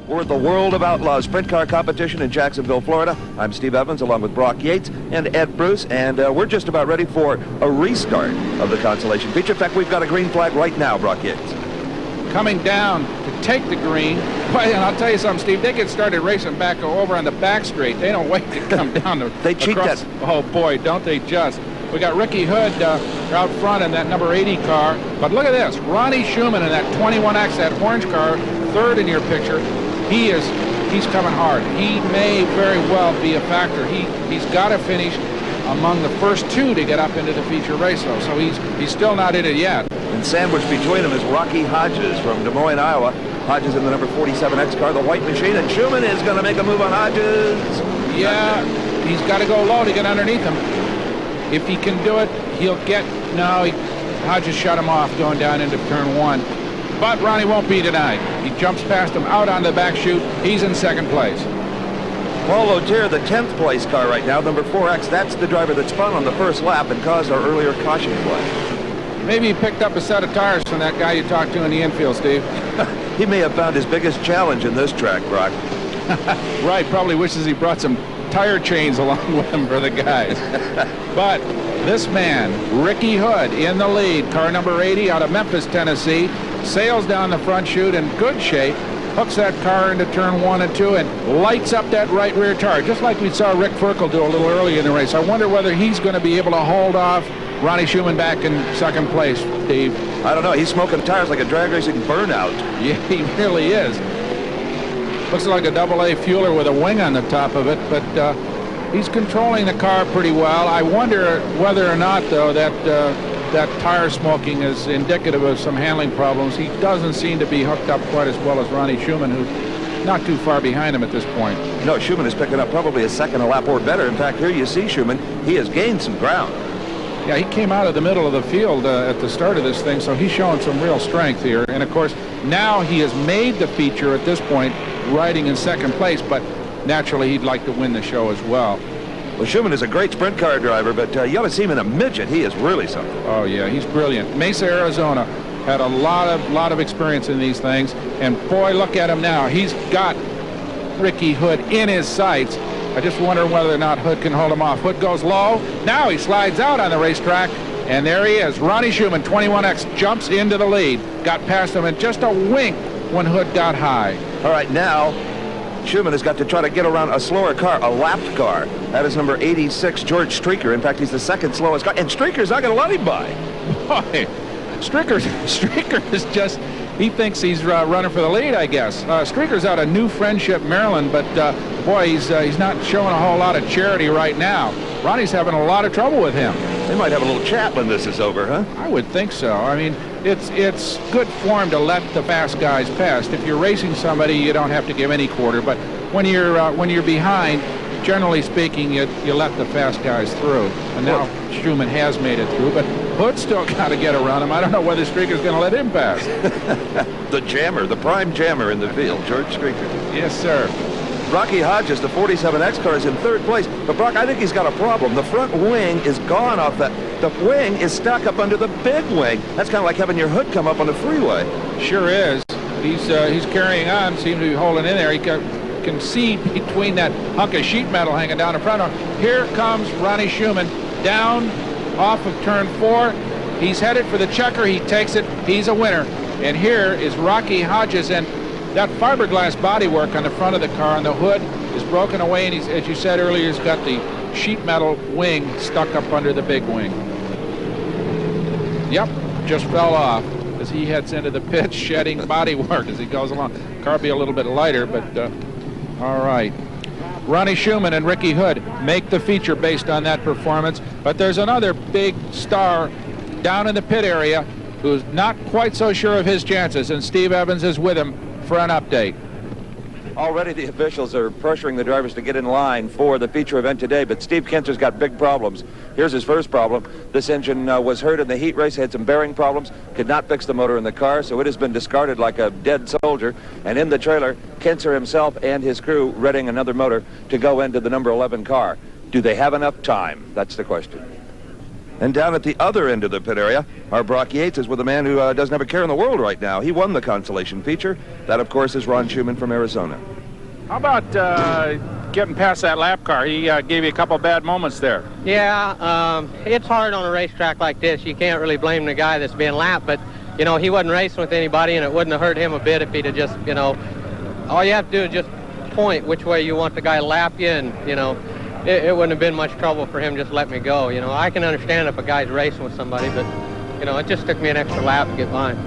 We're at the World of Outlaws sprint car competition in Jacksonville, Florida. I'm Steve Evans along with Brock Yates and Ed Bruce, and we're just about ready for a restart of the Consolation Feature. In fact, we've got a green flag right now, Brock Yates. Coming down to take the green. Well, and I'll tell you something, Steve, they get started racing back over on the back straight. They don't wait to come down. They cheat that. Oh, boy, don't they just. We got Ricky Hood out front in that number 80 car. But look at this. Ronnie Schumann in that 21X, that orange car, third in your picture. He's coming hard. He may very well be a factor. He's got to finish among the first two to get up into the feature race, though. So he's still not in it yet. And sandwiched between them is Rocky Hodges from Des Moines, Iowa. Hodges in the number 47X car, the white machine, and Schumann is going to make a move on Hodges. Yeah, he's got to go low to get underneath him. If he can do it, he'll get... No, Hodges shut him off going down into turn one. But Ronnie won't be denied. He jumps past him out on the back chute. He's in second place. Paul O'Tear, the 10th place car right now, number 4X. That's the driver that spun on the first lap and caused our earlier caution flag. Maybe he picked up a set of tires from that guy you talked to in the infield, Steve. He may have found his biggest challenge in this track, Brock. Right, probably wishes he brought some tire chains along with him for the guys. But this man, Ricky Hood, in the lead, car number 80 out of Memphis, Tennessee, sails down the front chute in good shape, hooks that car into turn 1 and 2, and lights up that right rear tire, just like we saw Rick Ferkel do a little early in the race. I wonder whether he's going to be able to hold off Ronnie Schumann back in second place, Steve. I don't know. He's smoking tires like a drag racing burnout. Yeah, he really is. Looks like a AA fueler with a wing on the top of it, but he's controlling the car pretty well. I wonder whether or not, though, that tire smoking is indicative of some handling problems. He doesn't seem to be hooked up quite as well as Ronnie Schumann, who's not too far behind him at this point. No, Schumann is picking up probably a second a lap or better. In fact, here you see Schumann. He has gained some ground. Yeah, he came out of the middle of the field at the start of this thing, so he's showing some real strength here. And, of course, now he has made the feature at this point, riding in second place, but naturally he'd like to win the show as well. Well, Schumann is a great sprint car driver, but you ought to see him in a midget. He is really something. Oh, yeah, he's brilliant. Mesa, Arizona, had a lot of experience in these things, and boy, look at him now. He's got Ricky Hood in his sights. I just wonder whether or not Hood can hold him off. Hood goes low. Now he slides out on the racetrack, and there he is. Ronnie Schumann, 21X, jumps into the lead. Got past him in just a wink when Hood got high. All right, now Schumann has got to try to get around a slower car, a lapped car. That is number 86, George Streaker. In fact, he's the second slowest car, and Streaker's not going to let him by. Boy, Streaker is just, he thinks he's running for the lead, I guess. Streaker's out of New Friendship, Maryland, but boy, he's not showing a whole lot of charity right now. Ronnie's having a lot of trouble with him. They might have a little chat when this is over, huh? I would think so. I mean, it's good form to let the fast guys past. If you're racing somebody, you don't have to give any quarter. But when you're behind, generally speaking, you let the fast guys through. And now Schumann has made it through, but Hood's still got to get around him. I don't know whether Streaker's going to let him pass. The jammer, the prime jammer in the field, George Streaker. Yes, sir. Rocky Hodges, the 47X car, is in third place. But, Brock, I think he's got a problem. The front wing is gone off that. The wing is stuck up under the big wing. That's kind of like having your hood come up on the freeway. Sure is. He's carrying on, seems to be holding in there. He can see between that hunk of sheet metal hanging down in front of him. Here comes Ronnie Schumann down off of turn 4. He's headed for the checker. He takes it. He's a winner. And here is Rocky Hodges, and that fiberglass bodywork on the front of the car and the hood is broken away, and as you said earlier, he's got the sheet metal wing stuck up under the big wing. Yep, just fell off as he heads into the pit, shedding bodywork as he goes along. Car be a little bit lighter, but all right. Ronnie Schumann and Ricky Hood make the feature based on that performance, but there's another big star down in the pit area who's not quite so sure of his chances, and Steve Evans is with him for an update. Already the officials are pressuring the drivers to get in line for the feature event today, but Steve Kenser's got big problems. Here's his first problem. This engine was hurt in the heat race, had some bearing problems, could not fix the motor in the car, so it has been discarded like a dead soldier. And in the trailer, Kenser himself and his crew readying another motor to go into the number 11 car. Do they have enough time? That's the question. And down at the other end of the pit area, our Brock Yates is with a man who doesn't have a care in the world right now. He won the Consolation Feature. That, of course, is Ron Schumann from Arizona. How about getting past that lap car? He gave you a couple bad moments there. Yeah, it's hard on a racetrack like this. You can't really blame the guy that's being lapped, but, you know, he wasn't racing with anybody, and it wouldn't have hurt him a bit if he'd have just, you know, all you have to do is just point which way you want the guy to lap you, and, you know, it wouldn't have been much trouble for him just to let me go. You know, I can understand if a guy's racing with somebody, but, you know, it just took me an extra lap to get by him.